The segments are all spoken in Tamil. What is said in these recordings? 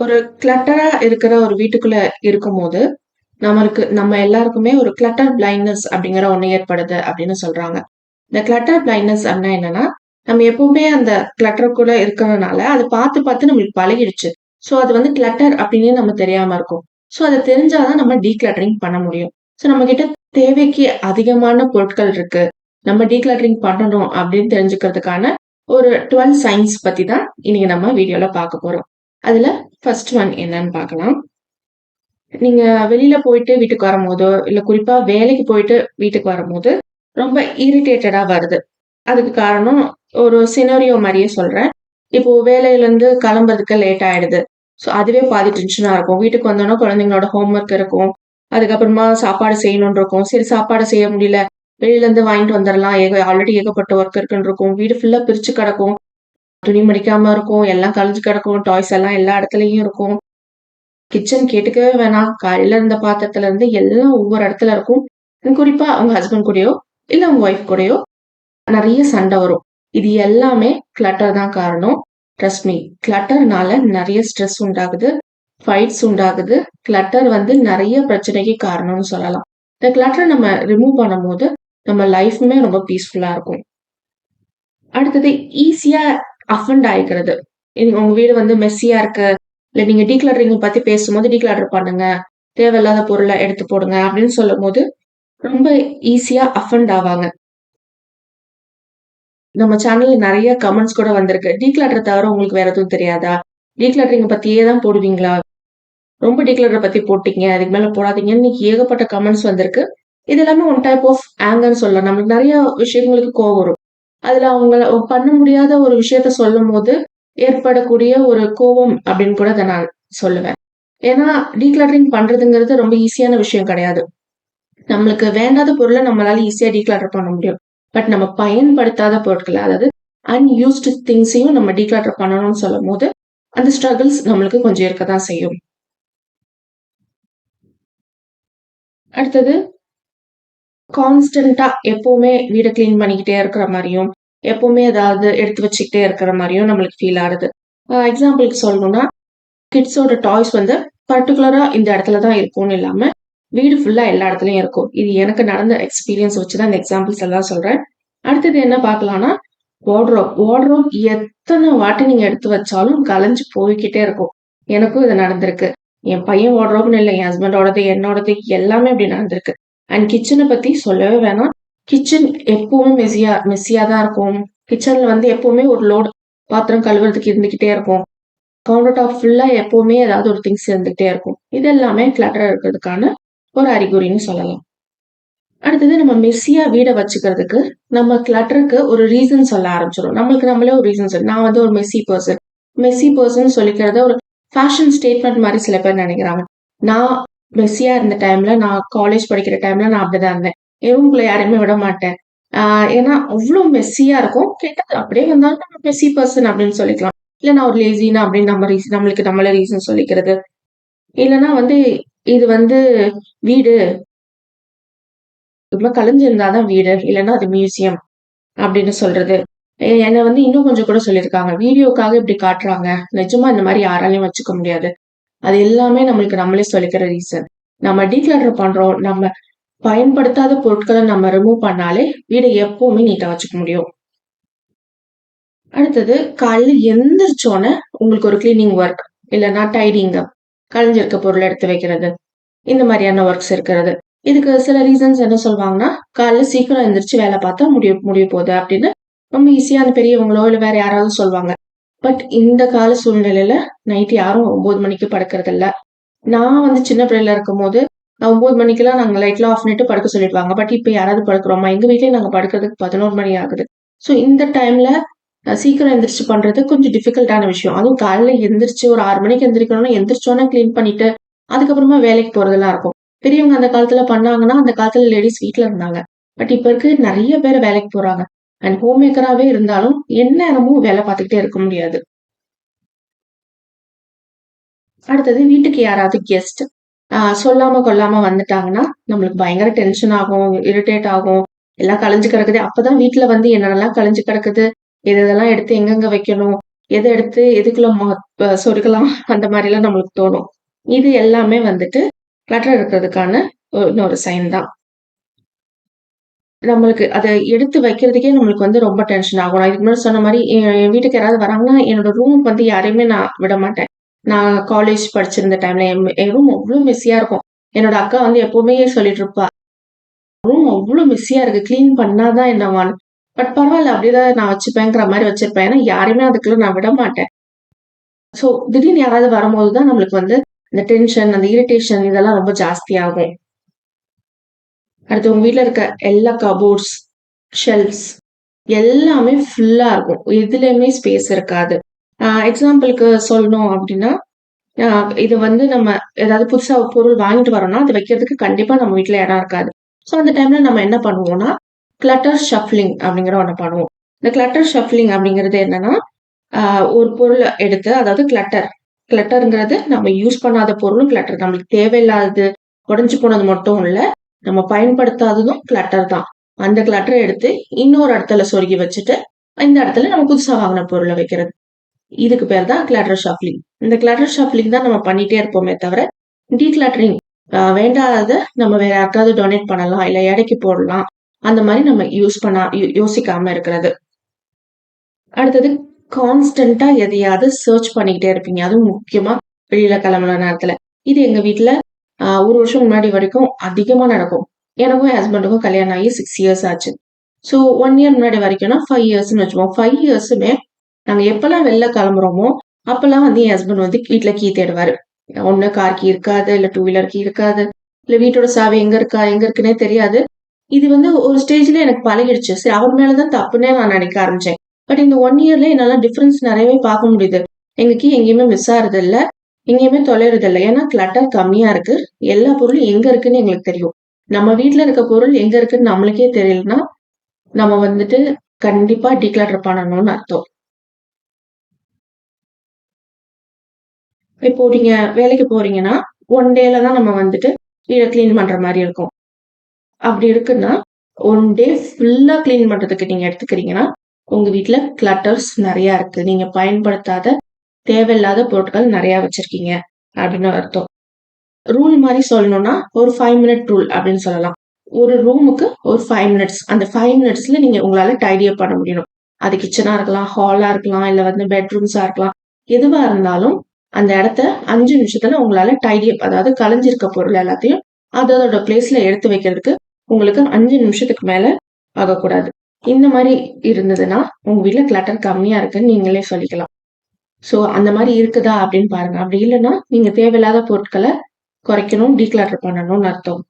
ஒரு கிளட்டரா இருக்கிற ஒரு வீட்டுக்குள்ள இருக்கும்போது, நம்ம எல்லாருக்குமே ஒரு கிளட்டர் பிளைண்ட்னஸ் அப்படிங்கிற ஒண்ணு ஏற்படுது அப்படின்னு சொல்றாங்க. இந்த கிளட்டர் பிளைண்ட்னஸ் அப்படின்னா என்னன்னா, நம்ம எப்பவுமே அந்த கிளட்டருக்குள்ள இருக்கிறதுனால, அத பார்த்து பார்த்து நம்மளுக்கு பழகிடுச்சு. ஸோ அது வந்து கிளட்டர் அப்படின்னு நம்ம தெரியாம இருக்கும். ஸோ அது தெரிஞ்சா தான் நம்ம டீக்ளட்டரிங் பண்ண முடியும். ஸோ நம்மகிட்ட தேவைக்கு அதிகமான பொருட்கள் இருக்கு. நம்ம டீக்ளட்டரிங் பண்ணணும் அப்படின்னு தெரிஞ்சுக்கிறதுக்கான ஒரு 12 சைன்ஸ் பத்தி தான் இன்னைக்கு நம்ம வீடியோல பார்க்க போறோம். அதுல ஃபர்ஸ்ட் ஒன் என்னன்னு பார்க்கலாம். நீங்க வெளியில போயிட்டு வீட்டுக்கு வரும்போதோ, இல்ல குறிப்பா வேலைக்கு போயிட்டு வீட்டுக்கு வரும்போது, ரொம்ப இரிட்டேட்டடா வருது. அதுக்கு காரணம் ஒரு சினரியோ மாரியே சொல்றேன். இப்போ வேலையிலருந்து கிளம்புறதுக்கு லேட் ஆயிடுது. ஸோ அதுவே பாதி டென்ஷனா இருக்கும். வீட்டுக்கு வந்தோனே குழந்தைங்களோட ஹோம் ஒர்க் இருக்கும். அதுக்கப்புறமா சாப்பாடு செய்யணும்னு இருக்கும். சரி சாப்பாடு செய்ய முடியல. வெளியிலருந்து வாங்கிட்டு வந்துரலாம். ஆல்ரெடி ஏகப்பட்ட ஒர்க் இருக்குன்னு இருக்கும். வீடு ஃபுல்லா பிரிச்சு கிடக்கும். துணி மடிக்காம இருக்கும். எல்லாம் கலைஞ்சு கிடக்கும். டாய்ஸ் எல்லாம் எல்லா இடத்துலயும் இருக்கும். கிச்சன் கேட்டுக்கவே வேணாம். காலையில இருந்த பாத்திரத்துல இருந்து எல்லாம் ஒவ்வொரு இடத்துல இருக்கும். குறிப்பா உங்க ஹஸ்பண்ட் கூடயோ, இல்ல உங்க ஒய்ஃப் கூடயோ நெறைய சண்டை வரும். இது எல்லாமே கிளட்டர் தான் காரணம். Trust me. கிளட்டர்னால நெறைய ஸ்ட்ரெஸ் உண்டாகுது. ஃபைட்ஸ் உண்டாகுது. கிளட்டர் வந்து நெறைய பிரச்சனைக்கு காரணம்னு சொல்லலாம். இந்த கிளட்டர நம்ம ரிமூவ் பண்ணும்போது, நம்ம லைஃப்மே ரொம்ப பீஸ்ஃபுல்லா இருக்கும். அடுத்தது ஈஸியா அஃபண்ட் ஆயிக்கிறது. உங்க வீடு வந்து மெஸ்ஸியா இருக்கு. இல்ல நீங்க டீக்ளட்டரிங் பத்தி பேசும்போது டீக்ளட்டர் பண்ணுங்க. தேவையில்லாத பொருள எடுத்து போடுங்க அப்படின்னு சொல்லும்போது, ரொம்ப ஈஸியா அஃபண்ட் ஆவாங்க. நம்ம சேனல்ல நெறைய கமெண்ட்ஸ் கூட வந்திருக்கு. டீக்ளட்டர் தவிர உங்களுக்கு வேற எதுவும் தெரியாதா? டீக்ளட்டரிங் பத்தியே தான் போடுவீங்களா? ரொம்ப டீக்ளட்டர் பத்தி போட்டீங்க. அதுக்கு மேல போடாதீங்கன்னு இன்னைக்கு ஏகப்பட்ட கமெண்ட்ஸ் வந்திருக்கு. இது எல்லாமே ஒன் டைப் ஆஃப் ஆங்கர்ன்னு சொல்லலாம். நம்மளுக்கு நெறைய விஷயங்களுக்கு கோவம் வரும். அதுல அவங்க பண்ண முடியாத ஒரு விஷயத்த சொல்லும்போது, ஏற்படக்கூடிய ஒரு கோவம் அப்படின்னு கூட அத நான் சொல்லுவேன். ஏன்னா, டீக்ளட்டரிங் பண்றதுங்கிறது ரொம்ப ஈஸியான விஷயம் கிடையாது. நம்மளுக்கு வேண்டாத பொருள நம்மளால ஈஸியா டீக்ளட்டர் பண்ண முடியும். பட் நம்ம பயன்படுத்தாத பொருட்கள, அதாவது அன்யூஸ்டு திங்ஸையும் நம்ம டீக்ளட்டர் பண்ணணும்னு சொல்லும்போது, அந்த ஸ்ட்ரகிள்ஸ் நம்மளுக்கு கொஞ்சம் இருக்க தான் செய்யும். அடுத்தது கான்ஸ்டன்ட்டா எப்பவுமே வீட கிளீன் பண்ணிக்கிட்டே இருக்கிற மாரியும், எப்பவுமே ஏதாவது எடுத்து வச்சுக்கிட்டே இருக்கிற மாரியும் நம்மளுக்கு ஃபீல் ஆகுது. எக்ஸாம்பிளுக்கு சொல்லணும்னா, கிட்ஸோட டாய்ஸ் வந்து பர்ட்டிகுலரா இந்த இடத்துல தான் இருக்கும்னு இல்லாம, வீடு ஃபுல்லா எல்லா இடத்துலயும் இருக்கும். இது எனக்கு நடந்த எக்ஸ்பீரியன்ஸ் வச்சு தான் இந்த எக்ஸாம்பிள்ஸ் எல்லாம் சொல்றேன். அடுத்தது என்ன பார்க்கலாம்னா, வார்ட்ரோப். வார்ட்ரோப் எத்தன வாட்டி நீங்க எடுத்து வச்சாலும் கலைஞ்சு போய்க்கிட்டே இருக்கும். எனக்கும் இது நடந்திருக்கு. என் பையன் வார்ட்ரோப்ன்னு இல்ல, என் ஹஸ்பண்டோடது, என்னோடது எல்லாமே அப்படி நடந்திருக்கு. அண்ட் கிச்சன பத்தி சொல்லவே வேணாம். கிச்சன் எப்பவும் மெஸ்ஸியா தான் இருக்கும். கிச்சன்ல வந்து எப்பவுமே ஒரு லோட் பாத்திரம் கழுவுறதுக்கு இருந்துகிட்டே இருக்கும். கவுண்டர் டாப் ஃபுல்லா எப்பவுமே ஏதாவது ஒரு திங்ஸ் இருந்துகிட்டே இருக்கும். இது எல்லாமே கிளட்டர் இருக்கிறதுக்கான ஒரு அறிகுறின்னு சொல்லலாம். அடுத்தது நம்ம மெஸ்ஸியா வீட வச்சுக்கிறதுக்கு, நம்ம கிளட்டருக்கு ஒரு ரீசன் சொல்ல ஆரம்பிச்சுருவோம். நம்மளுக்கு நம்மளே ஒரு ரீசன் நான் வந்து ஒரு மெஸ்ஸி பெர்சன். மெஸ்ஸி பெர்சன் சொல்லிக்கிறத ஒரு ஃபேஷன் ஸ்டேட்மெண்ட் மாரி சில பேர் நெனைக்கிறாங்க. நான் மெஸ்ஸியா இருந்த டைம்ல, நான் காலேஜ் படிக்கிற டைம்ல நான் அப்படிதான் இருந்தேன். என் ரூம்குள்ள யாரையுமே விட மாட்டேன். ஏன்னா அவ்ளோ மெஸ்ஸியா இருக்கும். கேட்டா அப்படியே வந்தாலும் நம்ம மெஸ்ஸி பெர்சன் அப்படின்னு சொல்லிக்கலாம். இல்ல நான் ஒரு லேசினா அப்படின்னு நம்மளுக்கு நம்மளே ரீசன் சொல்லிக்கிறது. இல்லன்னா வந்து இது வந்து வீடு இவ்ளோ கலைஞ்சிருந்தா தான் வீடு. இல்லன்னா அது மியூசியம் அப்படின்னு சொல்றது. என்ன வந்து இன்னும் கொஞ்சம் கூட சொல்லியிருக்காங்க. வீடியோக்காக இப்படி காட்டுறாங்க. நிஜமா இந்த மாரி யாராலயும் வச்சுக்க முடியாது. அது எல்லாமே நம்மளுக்கு நம்மளே சொல்லிக்கிற ரீசன். நம்ம டீக்ளட்டர் பண்றோம். நம்ம பயன்படுத்தாத பொருட்கள நம்ம ரிமூவ் பண்ணாலே வீட எப்பவுமே நீட்டா வச்சுக்க முடியும். அடுத்தது காலையில எந்திரிச்சோன உங்களுக்கு ஒரு கிளீனிங் ஒர்க் இல்லன்னா டைடியிங் அப், கலைஞ்சிருக்க பொருள் எடுத்து வைக்கிறது. இந்த மாதிரியான ஒர்க்ஸ் இருக்கிறது. இதுக்கு சில ரீசன்ஸ் என்ன சொல்வாங்கன்னா, காலைல சீக்கிரம் எந்திரிச்சு வேலை பார்த்தா முடிய போகுது அப்படின்னு ரொம்ப ஈஸியா அந்த பெரியவங்களோ, இல்ல வேற யாராவது சொல்வாங்க. பட் இந்த கால சூழ்நிலையில நைட் யாரும் 9 மணிக்கு படுக்கறதில்ல. நான் வந்து சின்ன பிள்ளையில இருக்கும்போது, 9 மணிக்கெல்லாம் நாங்க லைட்லாம் ஆஃப் பண்ணிட்டு படுக்க சொல்லிடுவாங்க. பட் இப்ப யாராவது படுக்குறோமா? எங்க வீட்லயே நாங்க படுக்கிறதுக்கு 11 மணி ஆகுது. ஸோ இந்த டைம்ல சீக்கிரம் எந்திரிச்சு பண்றது கொஞ்சம் டிஃபிகல்ட்டான விஷயம். அதுவும் காலையில எந்திரிச்சு ஒரு 6 மணிக்கு எந்திரிக்கணும்னா, எந்திரிச்சோனே கிளீன் பண்ணிட்டு, அதுக்கப்புறமா வேலைக்கு போறதெல்லாம் இருக்கும். பெரியவங்க அந்த காலத்துல பண்ணாங்கன்னா, அந்த காலத்துல லேடீஸ் வீட்ல இருந்தாங்க. பட் இப்ப இருக்க நெறைய பேர் வேலைக்கு போறாங்க. அண்ட் ஹோம் மேக்கராவே இருந்தாலும், எந்நேரமும் வேலை பார்த்துக்கிட்டே இருக்க முடியாது. அடுத்தது வீட்டுக்கு யாராவது கெஸ்ட் சொல்லாம கொள்ளாம வந்துட்டாங்கன்னா, நம்மளுக்கு பயங்கர டென்ஷன் ஆகும், இரிட்டேட் ஆகும். எல்லாம் கலைஞ்சு கிடக்குது. அப்பதான் வீட்ல வந்து என்னென்னலாம் கலைஞ்சு கிடக்குது, எது எதெல்லாம் எடுத்து எங்கெங்க வைக்கணும், எத எடுத்து எதுக்குள்ள சொருகலாம் அந்த மாதிரிலாம் நம்மளுக்கு தோணும். இது எல்லாமே வந்துட்டு கிளட்டர் இருக்கிறதுக்கான இன்னொரு சைன் தான். நம்மளுக்கு அத எடுத்து வைக்கிறதுக்கே நம்மளுக்கு வந்து ரொம்ப டென்ஷன் ஆகும். நான் இதுக்கு முன்னாடி சொன்ன மாரி என் வீட்டுக்கு யாராவது வராங்கன்னா, என்னோட ரூமுக்கு வந்து யாரையுமே நான் விட மாட்டேன். நான் காலேஜ் படிச்சிருந்த டைம்ல என் ரூம் அவ்ளோ மெஸ்ஸியா இருக்கும். என்னோட அக்கா வந்து எப்பவுமே சொல்லிட்டு இருப்பா, "ரூம் அவ்ளோ மெஸ்ஸியா இருக்கு. கிளீன் பண்ணா தான் என்னவான்னு." பட் பரவால்ல அப்படிதான் நான் வச்சுப்பேங்கிற மாரி வச்சிருப்பேன். ஏன்னா யாரையுமே அதுக்குள்ள நான் விட மாட்டேன். ஸோ திடீர்னு யாராவது வரும்போது தான் நம்மளுக்கு வந்து இந்த டென்ஷன், அந்த இரிட்டேஷன் இதெல்லாம் ரொம்ப ஜாஸ்தியாகும். அடுத்து உங்க வீட்ல இருக்க எல்லா கபோர்ட்ஸ், ஷெல்ஃப்ஸ் எல்லாமே ஃபுல்லா இருக்கும். எதுலயுமே ஸ்பேஸ் இருக்காது. எக்ஸாம்பிளுக்கு சொல்லணும் அப்டின்னா, அ இது வந்து நம்ம ஏதாவது புதுசா ஒரு பொருள் வாங்கிட்டு வரோம்னா, அது வைக்கிறதுக்கு கண்டிப்பா நம்ம வீட்ல இடம் இருக்காது. ஸோ அந்த டைம்ல நம்ம என்ன பண்ணுவோம்னா, கிளட்டர் ஷஃப்லிங் அப்டிங்கிற ஒண்ணு பண்ணுவோம். இந்த கிளட்டர் ஷஃப்லிங் அப்டிங்கிறது என்னன்னா, அ ஒரு பொருள எடுத்து அதாவது கிளட்டர்ங்கிறது நம்ம யூஸ் பண்ணாத பொருளும் கிளட்டர். நம்மளுக்கு தேவையில்லாதது, உடைஞ்சு போனது மட்டும் இல்ல. நம்ம பயன்படுத்தாததும் கிளட்டர் தான். அந்த கிளட்டர எடுத்து இன்னொரு இடத்துல சொருகி வச்சுட்டு, இந்த இடத்துல நம்ம புதுசா வாங்குன பொருள வைக்கிறது. இதுக்கு பேர் தான் கிளட்டர் ஷஃப்லிங். இந்த கிளட்டர் ஷஃப்லிங் தான் நம்ம பண்ணிட்டே இருப்போமே தவிர, டீக்ளட்டரிங் வேண்டாதத நம்ம வேற யாருக்காவது டொனேட் பண்ணலாம். இல்ல எடைக்கு போடலாம். அந்த மாரி நம்ம யூஸ் பண்ணா யோசிக்காம இருக்கிறது. அடுத்தது கான்ஸ்டன்ட்டா எதையாவது சர்ச் பண்ணிக்கிட்டே இருப்பீங்க. அதுவும் முக்கியமா வெளியில கிளம்புன நேரத்துல. இது எங்க வீட்ல 1 வருஷம் முன்னாடி வரைக்கும் அதிகமா நடக்கும். எனக்கும் என் ஹஸ்பண்டுக்கும் கல்யாணம் ஆகி 6 இயர்ஸ் ஆச்சு. ஸோ 1 இயர் முன்னாடி வரைக்கும்னா 5 இயர்ஸ்ன்னு வச்சுப்போம். 5 இயர்ஸுமே நாங்க எப்பலாம் வெளில கிளம்புறோமோ, அப்பலாம் வந்து என் ஹஸ்பண்ட் வந்து வீட்ல கீ தேடுவாரு. ஒண்ணு கார் கீ இருக்காது, இல்ல 2 வீலர் கீ இருக்காது, இல்ல வீட்டோட சாவி எங்க இருக்கா, எங்க இருக்குன்னே தெரியாது. இது வந்து ஒரு ஸ்டேஜ்ல எனக்கு பழகிடுச்சு. சரி அவர் மேல தான் தப்புன்னே நான் நினைக்க ஆரம்பிச்சேன். பட் இந்த 1 இயர்ல என்னால டிஃபரன்ஸ் நெறையவே பார்க்க முடியுது. எங்க கீ எங்கேயுமே மிஸ் ஆறதில்ல. எங்கேயுமே தொலையறதில்ல. ஏன்னா கிளட்டர் கம்மியா இருக்கு. எல்லா பொருளும் எங்க இருக்குன்னு எங்களுக்கு தெரியும். நம்ம வீட்ல இருக்க பொருள் எங்க இருக்குன்னு நம்மளுக்கே தெரியலன்னா, நம்ம வந்துட்டு கண்டிப்பா டிக்ளட்டர் பண்ணணும்னு அர்த்தம். இப்போ நீங்க வேலைக்கு போறீங்கன்னா, 1 டேல தான் நம்ம வந்துட்டு வீட கிளீன் பண்ற மாரி இருக்கும். அப்படி இருக்குன்னா, 1 டே ஃபுல்லா கிளீன் பண்றதுக்கு நீங்க எடுத்துக்கிறீங்கன்னா, உங்க வீட்ல கிளட்டர்ஸ் நெறையா இருக்கு. நீங்க பயன்படுத்தாத, தேவையில்லாத பொருட்கள் நெறையா வச்சிருக்கீங்க அப்படின்னு அர்த்தம். ரூல் மாரி சொல்லணும்னா, ஒரு 5 மினிட் ரூல் அப்படின்னு சொல்லலாம். ஒரு ரூமுக்கு ஒரு 5 மினிட்ஸ். அந்த 5 மினிட்ஸ்ல நீங்க உங்களால டைடி அப் பண்ண முடியணும். அது கிச்சனா இருக்கலாம், ஹாலா இருக்கலாம், இல்ல வந்து பெட்ரூம்ஸா இருக்கலாம். எதுவா இருந்தாலும் அந்த இடத்த 5 நிமிஷத்துல உங்களால டைடி அப் அதாவது கலைஞ்சிருக்க பொருள் எல்லாத்தையும் அதோட பிளேஸ்ல எடுத்து வைக்கிறதுக்கு உங்களுக்கு 5 நிமிஷத்துக்கு மேல ஆகக்கூடாது. இந்த மாரி இருந்ததுன்னா, உங்க வீட்ல கிளட்டர் கம்மியா இருக்குன்னு நீங்களே சொல்லிக்கலாம். ஸோ அந்த மாரி இருக்குதா அப்படின்னு பாருங்க. அப்படி இல்லன்னா, நீங்க தேவையில்லாத பொருட்கள குறைக்கணும், டீக்ளட்டர் பண்ணணும்னு அர்த்தம்.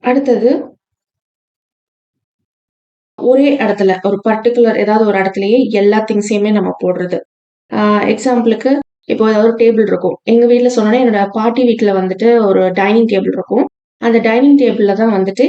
அடுத்தது ஒரே இடத்துல ஒரு பர்ட்டிகுலர் ஏதாவது ஒரு இடத்துலயே எல்லா திங்ஸையுமே நம்ம போடுறது. ஆ எக்ஸாம்பிளுக்கு இப்போ ஏதாவது ஒரு டேபிள் இருக்கும். எங்க வீட்ல சொன்னோனே என்னோட பாட்டி வீட்ல வந்துட்டு ஒரு டைனிங் டேபிள் இருக்கும். அந்த டைனிங் டேபிள்ல தான் வந்துட்டு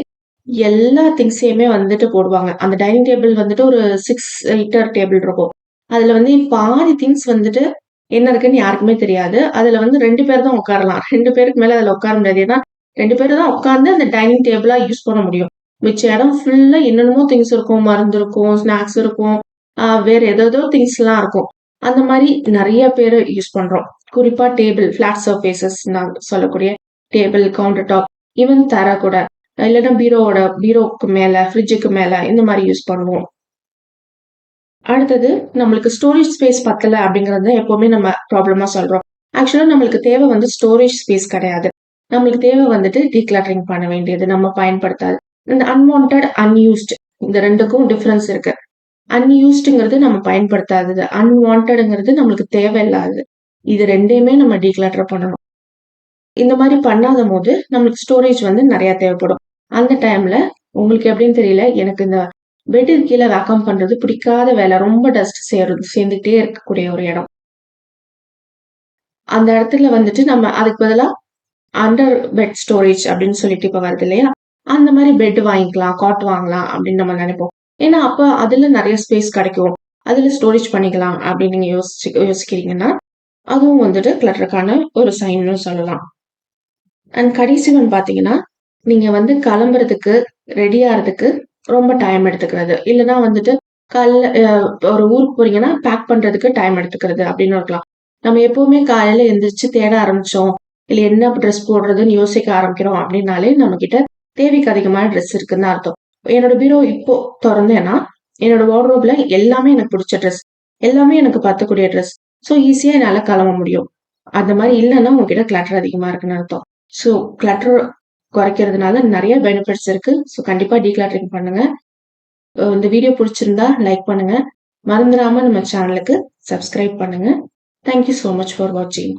எல்லா திங்ஸையுமே வந்துட்டு போடுவாங்க. அந்த டைனிங் டேபிள் வந்துட்டு ஒரு 6 சீட்டர் டேபிள் இருக்கும். அதுல வந்து பாதி திங்ஸ் வந்துட்டு என்ன இருக்குன்னு யாருக்குமே தெரியாது. அதுல வந்து 2 பேர் தான் உட்காரலாம். 2 பேருக்கு மேல அதுல உட்கார முடியாது. ஏன்னா 2 பேரு தான் உட்கார்ந்து அந்த டைனிங் டேபிளா யூஸ் பண்ண முடியும். மிச்ச இடம் ஃபுல்லா என்னென்னமோ திங்ஸ் இருக்கும். மருந்து இருக்கும், ஸ்நாக்ஸ் இருக்கும். வேற ஏதேதோ திங்ஸ்லாம் இருக்கும். அந்த மாரி நெறைய பேரு யூஸ் பண்றோம். குறிப்பா டேபிள், ஃபிளாட் சர்ஃபேசஸ் நான் சொல்லக்கூடிய டேபிள், கவுண்டர் டாப், ஈவன் தர கூட. இல்லன்னா பீரோவுக்கு மேல, ஃப்ரிட்ஜுக்கு மேல இந்த மாரி யூஸ் பண்ணுவோம். அடுத்தது நம்மளுக்கு ஸ்டோரேஜ் ஸ்பேஸ் பத்தல அப்படிங்கிறது தான் எப்பவுமே நம்ம ப்ராப்ளமா சொல்றோம். ஆக்சுவலா நம்மளுக்கு தேவை வந்து ஸ்டோரேஜ் ஸ்பேஸ் கிடையாது. நம்மளுக்கு தேவை வந்துட்டு டீக்ளட்டரிங் பண்ண வேண்டியது, நம்ம பயன்படுத்தாது. இந்த அன்வான்டட், அன்யூஸ்ட் இந்த 2க்கும் டிஃபரன்ஸ் இருக்கு. அன்யூஸ்டுங்கிறது நம்ம பயன்படுத்தாதது. அன்வான்டட்ங்கிறது நம்மளுக்கு தேவையில்லாதது. இது 2யுமே நம்ம டீக்ளட்டர் பண்ணணும். இந்த மாரி பண்ணாதபோது நம்மளுக்கு ஸ்டோரேஜ் வந்து நெறைய தேவைப்படும். அந்த டைம்ல உங்களுக்கு எப்படின்னு தெரியல. எனக்கு இந்த பெட்டுக்கு கீழ வேக்கம் பண்றது பிடிக்காத வேலை. ரொம்ப டஸ்ட் சேர்ந்துட்டே இருக்கக்கூடிய ஒரு இடம். அந்த இடத்துல வந்துட்டு நம்ம அதுக்கு பதிலா அண்டர் பெட் ஸ்டோரேஜ் அப்படின்னு சொல்லிட்டு இப்ப வருது இல்லையா? அந்த மாரி பெட் வாங்கிக்கலாம், காட் வாங்கலாம் அப்படின்னு நம்ம நெனைப்போம். ஏன்னா, அப்ப அதுல நெறைய ஸ்பேஸ் கிடைக்கும். அதுல ஸ்டோரேஜ் பண்ணிக்கலாம் அப்படின்னு நீங்க யோசிக்கிறீங்கன்னா, அதுவும் வந்துட்டு கிளட்டருக்கான ஒரு சைன்னு சொல்லலாம். அண்ட் கடைசி ஒன் பார்த்தீங்கன்னா, நீங்க வந்து கிளம்புறதுக்கு, ரெடி ஆறதுக்கு ரொம்ப டைம் எடுத்துக்கிறது. இல்லன்னா வந்துட்டு காலைல ஒரு ஊருக்கு போறீங்கன்னா, பேக் பண்றதுக்கு டைம் எடுத்துக்கிறது அப்படின்னு இருக்கலாம். நம்ம எப்பவுமே காலையில எந்திரிச்சு தேட ஆரம்பிச்சோம், இல்ல என்ன ட்ரெஸ் போடுறதுன்னு யோசிக்க ஆரம்பிக்கிறோம் அப்படின்னாலே, நம்மகிட்ட தேவைக்கு அதிகமான ட்ரெஸ் இருக்குன்னு தான் அர்த்தம். என்னோட பீரோ இப்போ தொறந்தேன்னா, என்னோட வார்ட்ரோப்ல எல்லாமே எனக்கு புடிச்ச ட்ரெஸ். எல்லாமே எனக்கு பத்தக்கூடிய ட்ரெஸ். ஸோ ஈஸியா என்னால கெளம்ப முடியும். அந்த மாரி இல்லன்னா உங்ககிட்ட கிளட்டர் அதிகமா இருக்குன்னு அர்த்தம். ஸோ கிளட்டர் குறைக்கிறதுனால நெறைய பெனிஃபிட்ஸ் இருக்கு. ஸோ கண்டிப்பா டீக்ளட்டரிங் பண்ணுங்க. இந்த வீடியோ புடிச்சிருந்தா லைக் பண்ணுங்க. மறந்துடாம நம்ம சேனலுக்கு சப்ஸ்கிரைப் பண்ணுங்க. Thank you so much for வாட்சிங்.